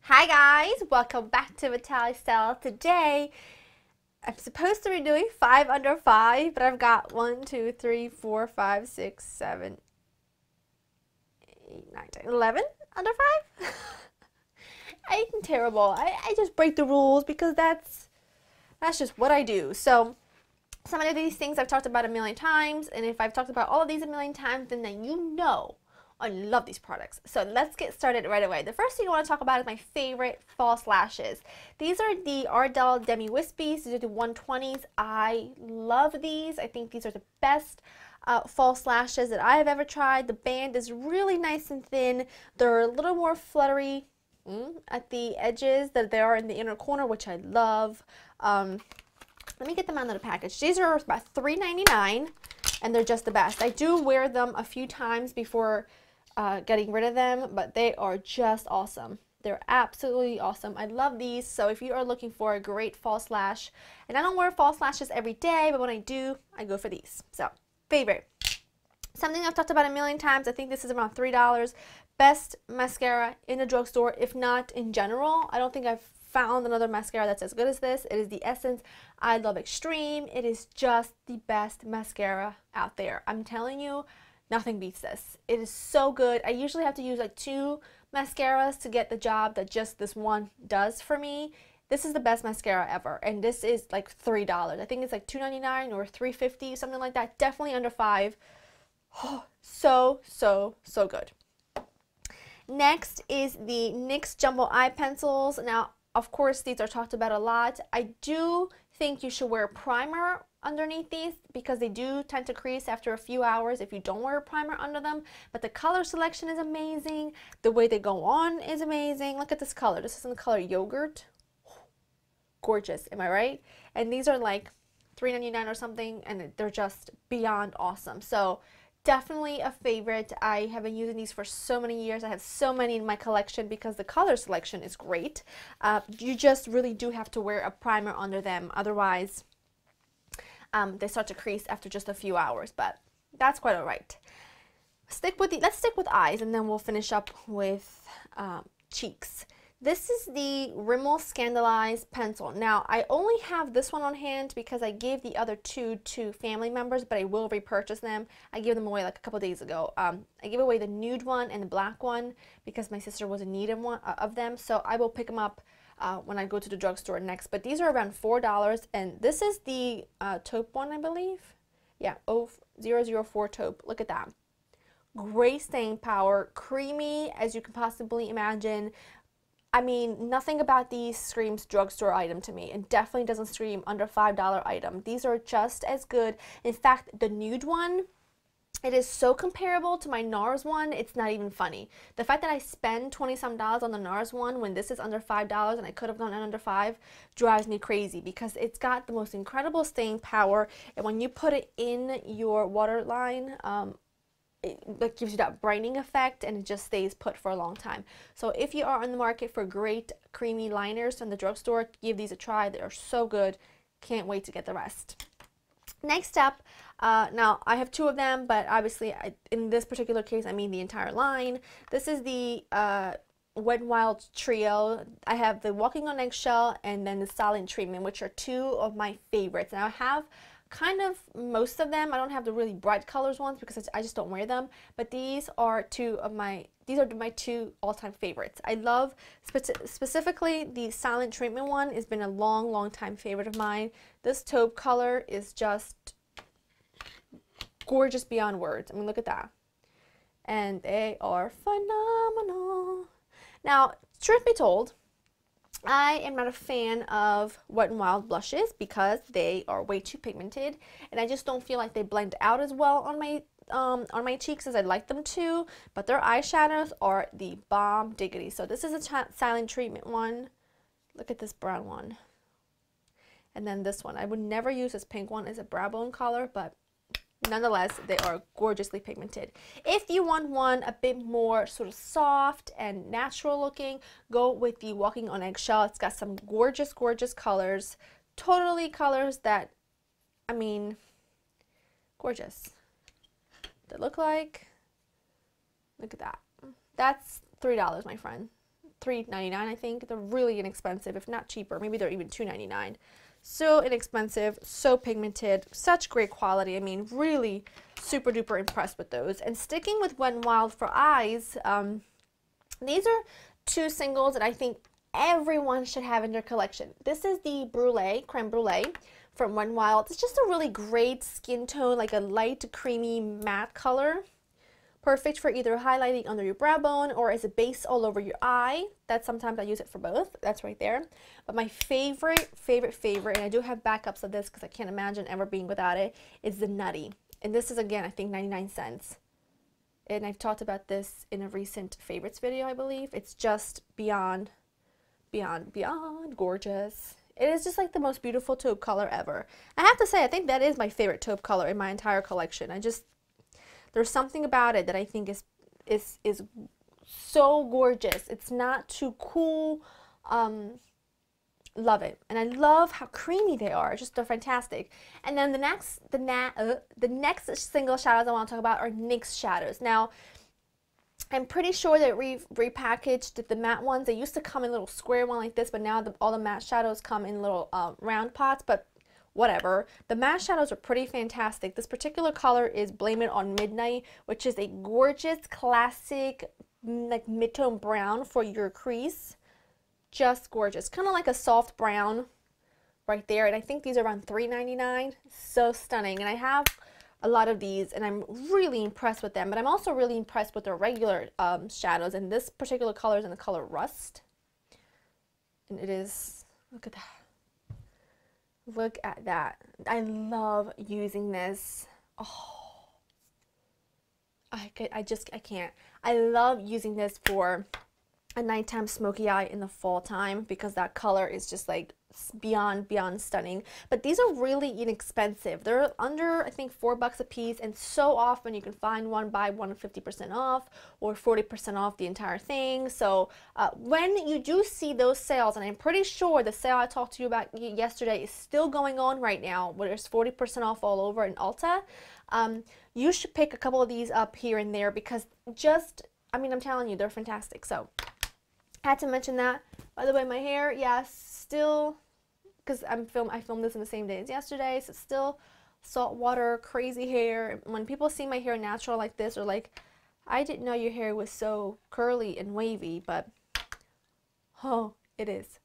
Hi guys, welcome back to Vitale Style. Today, I'm supposed to be doing 5 under 5, but I've got 1, 2, 3, 4, 5, 6, 7, 8, 9, 10, 11 under 5. I'm terrible. I just break the rules because that's just what I do. So, some of these things I've talked about a million times, and if I've talked about all of these a million times, then you know I love these products. So let's get started right away. The first thing I want to talk about is my favorite false lashes. These are the Ardell Demi Wispies. These are the 120s. I love these. I think these are the best false lashes that I have ever tried. The band is really nice and thin. They're a little more fluttery at the edges than they are in the inner corner, which I love. Let me get them out of the package. These are about $3.99, and they're just the best. I do wear them a few times before getting rid of them, but they are just awesome. They're absolutely awesome. I love these. So if you are looking for a great false lash, and I don't wear false lashes every day, but when I do, I go for these. So favorite. Something I've talked about a million times. I think this is around $3. Best mascara in the drugstore, if not in general. I don't think I've found another mascara that's as good as this. It is the Essence I Love Extreme. It is just the best mascara out there. I'm telling you, nothing beats this. It is so good. I usually have to use like 2 mascaras to get the job that just this one does for me. This is the best mascara ever, and this is like $3. I think it's like $2.99 or $3.50, something like that. Definitely under 5. Oh, so good. Next is the NYX Jumbo Eye Pencils. Now, of course, these are talked about a lot. I do think you should wear a primer underneath these because they do tend to crease after a few hours if you don't wear a primer under them. But the color selection is amazing. The way they go on is amazing. Look at this color. This is in the color Yogurt. Gorgeous, am I right? And these are like $3.99 or something, and they're just beyond awesome. So definitely a favorite. I have been using these for so many years. I have so many in my collection because the color selection is great. You just really do have to wear a primer under them. Otherwise, they start to crease after just a few hours, but that's quite all right. Let's stick with eyes, and then we'll finish up with cheeks. This is the Rimmel Scandalized Pencil. Now, I only have this one on hand because I gave the other 2 to family members, but I will repurchase them. I gave them away like a couple days ago. I gave away the nude one and the black one because my sister was in need of one of them, so I will pick them up when I go to the drugstore next. But these are around $4, and this is the taupe one, I believe. Yeah, 004 taupe. Look at that. Great staying power, creamy as you can possibly imagine. I mean, nothing about these screams drugstore item to me. It definitely doesn't scream under $5 item. These are just as good. In fact, the nude one, it is so comparable to my NARS one, it's not even funny. The fact that I spend 20-some dollars on the NARS one when this is under $5 and I could have gone under 5 drives me crazy because it's got the most incredible staying power, and when you put it in your waterline, it gives you that brightening effect, and it just stays put for a long time. So if you are on the market for great creamy liners from the drugstore, give these a try. They are so good. Can't wait to get the rest. Next up, now I have 2 of them, but obviously in this particular case I mean the entire line. This is the Wet n Wild Trio. I have the Walking on Eggshell and then the Silent Treatment, which are 2 of my favorites. Now I have kind of most of them. I don't have the really bright colors ones because I just don't wear them, but these are 2 of my 2 all-time favorites. I love specifically the Silent Treatment one. Has been a long time favorite of mine. This taupe color is just gorgeous beyond words. I mean, look at that. And they are phenomenal. Now, truth be told, I am not a fan of Wet n Wild blushes because they are way too pigmented, and I just don't feel like they blend out as well on my cheeks as I'd like them to. But their eyeshadows are the bomb diggity. So this is a Silent Treatment one. Look at this brown one. And then this one. I would never use this pink one as a brow bone color, but nonetheless, they are gorgeously pigmented. If you want one a bit more sort of soft and natural looking, go with the Walking on Eggshell. It's got some gorgeous colors. Totally colors that, I mean, gorgeous. They look like, look at that. That's $3, my friend. $3.99, I think. They're really inexpensive, if not cheaper. Maybe they're even $2.99. So inexpensive, so pigmented, such great quality. I mean, really super duper impressed with those. And sticking with Wet n Wild for eyes, these are two singles that I think everyone should have in their collection. This is the Brulee, Creme Brulee from Wet n Wild. It's just a really great skin tone, like a light creamy matte color. Perfect for either highlighting under your brow bone or as a base all over your eye. That's sometimes I use it for both. That's right there. But my favorite, and I do have backups of this because I can't imagine ever being without it, is the Nutty. And this is, again, I think 99 cents. And I've talked about this in a recent favorites video, I believe. It's just beyond gorgeous. It is just like the most beautiful taupe color ever. I have to say, I think that is my favorite taupe color in my entire collection. There's something about it that I think is so gorgeous. It's not too cool. Love it. And I love how creamy they are. Just they're fantastic. And then the next single shadows I want to talk about are NYX shadows. Now, I'm pretty sure that we've repackaged the matte ones. They used to come in little square one like this, but now all the matte shadows come in little round pots. But whatever. The matte shadows are pretty fantastic. This particular color is Blame It on Midnight, which is a gorgeous, classic, like mid-tone brown for your crease. Just gorgeous. Kind of like a soft brown right there. And I think these are around $3.99. So stunning. And I have a lot of these, and I'm really impressed with them. But I'm also really impressed with their regular shadows. And this particular color is in the color Rust. And it is, look at that. Look at that. I love using this. Oh, I can't. I love using this for a nighttime smoky eye in the fall time because that color is just like beyond stunning. But these are really inexpensive. They're under, I think, $4 a piece, and so often you can find one, buy one 50% off or 40% off the entire thing. So when you do see those sales, and I'm pretty sure the sale I talked to you about yesterday is still going on right now, where there's 40% off all over in Ulta, you should pick a couple of these up here and there because I mean, I'm telling you, they're fantastic. So I had to mention that. By the way, my hair, yes, still, because I filmed this in the same day as yesterday, so still saltwater, crazy hair. When people see my hair natural like this, or like, I didn't know your hair was so curly and wavy, but oh, it is.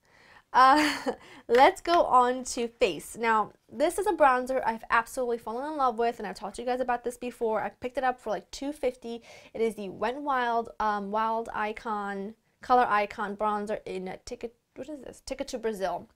Let's go on to face. Now, this is a bronzer I've absolutely fallen in love with, and I've talked to you guys about this before. I picked it up for like $2.50. It is the Wet n Wild Wild Icon Color Icon bronzer in Ticket to Brazil.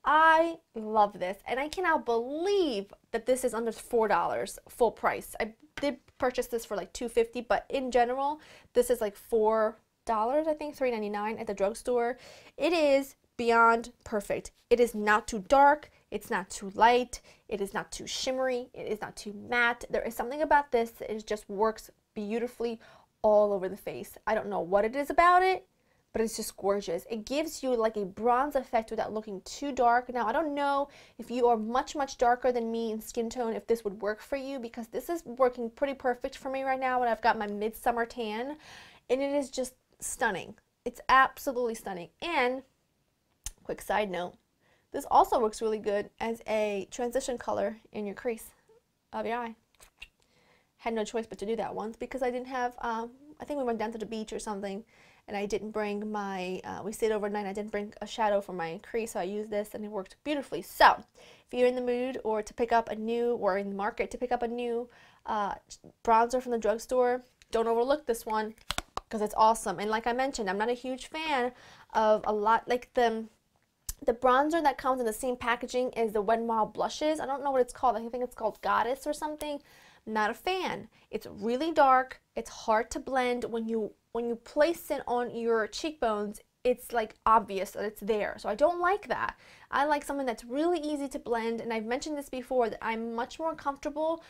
I love this, and I cannot believe that this is under $4 full price. I did purchase this for like $2.50, but in general, this is like $4, I think, $3.99 at the drugstore. It is beyond perfect. It is not too dark, it's not too light, it is not too shimmery, it is not too matte. There is something about this that it just works beautifully all over the face. I don't know what it is about it, but it's just gorgeous. It gives you like a bronze effect without looking too dark. Now, I don't know if you are much darker than me in skin tone, if this would work for you, because this is working pretty perfect for me right now when I've got my midsummer tan, and it is just stunning. It's absolutely stunning. And quick side note, this also works really good as a transition color in your crease of your eye. Had no choice but to do that once because I didn't have, I think we went down to the beach or something, and I didn't bring my, we stayed overnight, I didn't bring a shadow for my crease, so I used this and it worked beautifully. So, if you're in the mood or to pick up a new, or in the market to pick up a new bronzer from the drugstore, don't overlook this one because it's awesome. And like I mentioned, I'm not a huge fan of a lot, like the bronzer that comes in the same packaging as the Wet n Wild blushes. I don't know what it's called. I think it's called Goddess or something. Not a fan. It's really dark. It's hard to blend. When you place it on your cheekbones, it's like obvious that it's there. So I don't like that. I like something that's really easy to blend, and I've mentioned this before that I'm much more comfortable,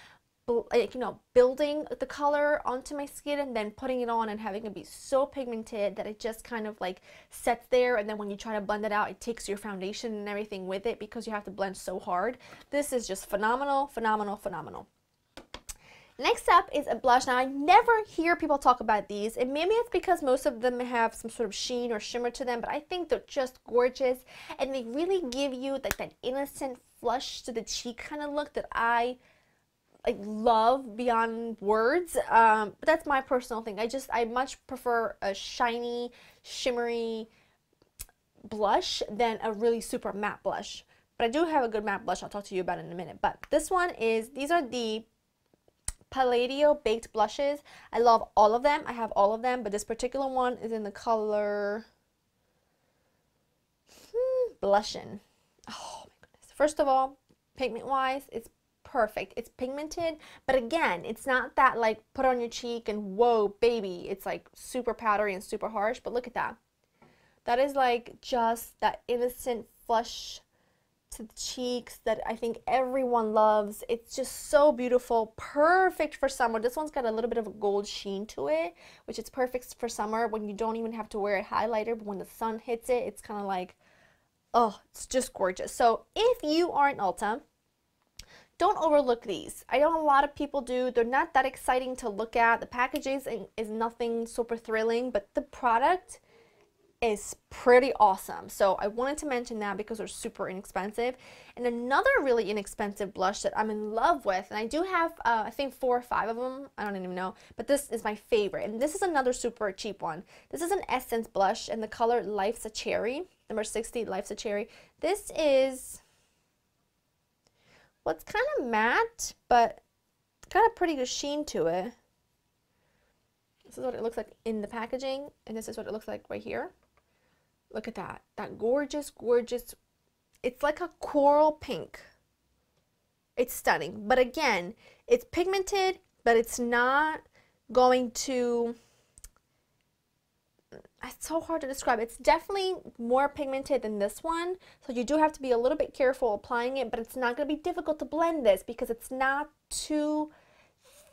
like, you know, building the color onto my skin and then putting it on and having it be so pigmented that it just kind of like sets there, and then when you try to blend it out, it takes your foundation and everything with it because you have to blend so hard. This is just phenomenal, phenomenal, phenomenal. Next up is a blush. Now, I never hear people talk about these, and maybe it's because most of them have some sort of sheen or shimmer to them, but I think they're just gorgeous, and they really give you like that innocent flush to the cheek kind of look that I like love beyond words. But that's my personal thing. I much prefer a shiny, shimmery blush than a really super matte blush. But I do have a good matte blush I'll talk to you about in a minute. But this one is, these are the Palladio baked blushes. I love all of them. I have all of them, but this particular one is in the color Blushin. Oh my goodness. First of all, pigment wise, it's perfect. It's pigmented, but again, it's not that like put on your cheek and whoa baby, it's like super powdery and super harsh. But look at that. That is like just that innocent flush to the cheeks that I think everyone loves. It's just so beautiful, perfect for summer. This one's got a little bit of a gold sheen to it, which is perfect for summer when you don't even have to wear a highlighter, but when the sun hits it, it's kind of like, oh, it's just gorgeous. So if you are in Ulta, don't overlook these. I know a lot of people do. They're not that exciting to look at. The packaging is nothing super thrilling, but the product is pretty awesome. So I wanted to mention that because they're super inexpensive. And another really inexpensive blush that I'm in love with, and I do have I think 4 or 5 of them, I don't even know, but this is my favorite, and this is another super cheap one. This is an Essence blush and the color Life's a Cherry, number 60, Life's a Cherry. This is, well, it's kind of matte, but it's got a pretty good sheen to it. This is what it looks like in the packaging, and this is what it looks like right here. Look at that. That gorgeous, gorgeous, it's like a coral pink. It's stunning. But again, it's pigmented, but it's not going to, it's so hard to describe. It's definitely more pigmented than this one. So you do have to be a little bit careful applying it, but it's not going to be difficult to blend this because it's not too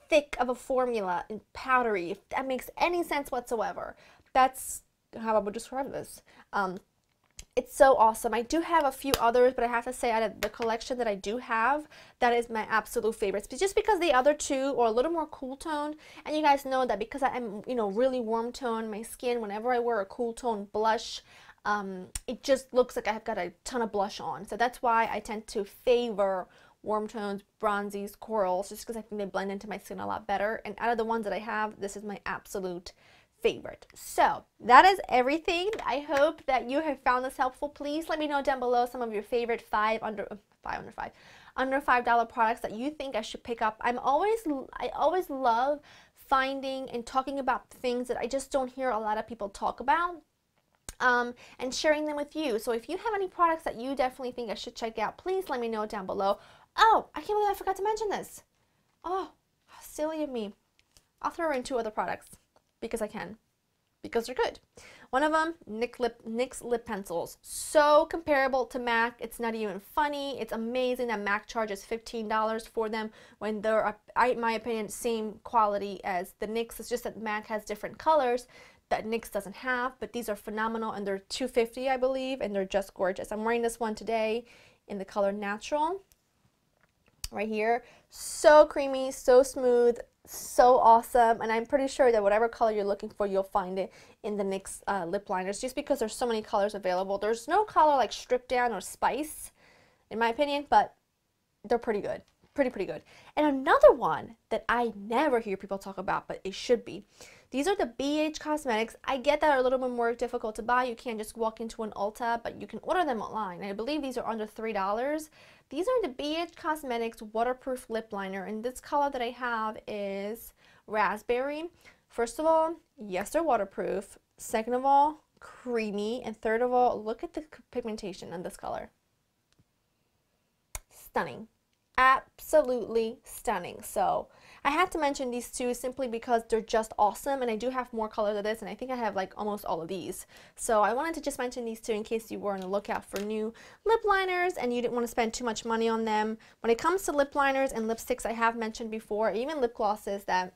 thick of a formula and powdery, if that makes any sense whatsoever. That's how I would describe this. It's so awesome. I do have a few others, but I have to say out of the collection that I do have, that is my absolute favorites. But just because the other two are a little more cool toned, and you guys know that because I'm, you know, really warm toned, my skin, whenever I wear a cool tone blush, it just looks like I've got a ton of blush on. So that's why I tend to favor warm tones, bronzies, corals, just because I think they blend into my skin a lot better. And out of the ones that I have, this is my absolute favorite. So that is everything. I hope that you have found this helpful. Please let me know down below some of your favorite under $5 products that you think I should pick up. I always love finding and talking about things that I just don't hear a lot of people talk about, and sharing them with you. So if you have any products that you definitely think I should check out, please let me know down below. Oh, I can't believe I forgot to mention this. Oh, how silly of me. I'll throw in 2 other products because I can, because they're good. One of them, NYX Lip Pencils. So comparable to MAC. It's not even funny. It's amazing that MAC charges $15 for them when they're, in my opinion, same quality as the NYX. It's just that MAC has different colors that NYX doesn't have, but these are phenomenal, and they're $2.50, I believe, and they're just gorgeous. I'm wearing this one today in the color Natural right here. So creamy, so smooth, so awesome, and I'm pretty sure that whatever color you're looking for, you'll find it in the NYX lip liners, just because there's so many colors available. There's no color like Strip Down or Spice, in my opinion, but they're pretty good. Pretty good. And another one that I never hear people talk about, but it should be, these are the BH Cosmetics. I get that are a little bit more difficult to buy. You can't just walk into an Ulta, but you can order them online. I believe these are under $3. These are the BH Cosmetics Waterproof Lip Liner, and this color that I have is Raspberry. First of all, yes, they're waterproof. Second of all, creamy. And third of all, look at the pigmentation in this color. Stunning. Absolutely stunning. So I had to mention these 2 simply because they're just awesome, and I do have more colors of this, and I think I have like almost all of these. So I wanted to just mention these 2 in case you were on the lookout for new lip liners and you didn't want to spend too much money on them. When it comes to lip liners and lipsticks, I have mentioned before, even lip glosses, that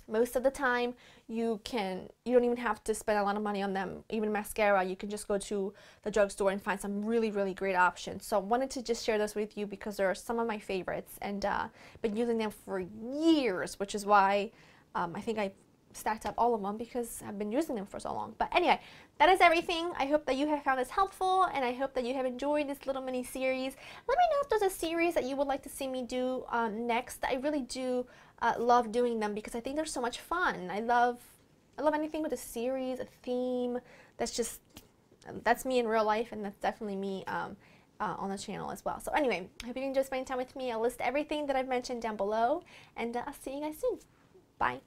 Most of the time, you don't even have to spend a lot of money on them. Even mascara, you can just go to the drugstore and find some really, really great options. So I wanted to just share this with you because they're some of my favorites, and been using them for years, which is why I think I stacked up all of them because I've been using them for so long. But anyway, that is everything. I hope that you have found this helpful, and I hope that you have enjoyed this little mini series. Let me know if there's a series that you would like to see me do next. I really do love doing them because I think they're so much fun. I love anything with a series, a theme. That's me in real life, and that's definitely me on the channel as well. So anyway, I hope you enjoy spending time with me. I'll list everything that I've mentioned down below, and I'll see you guys soon. Bye.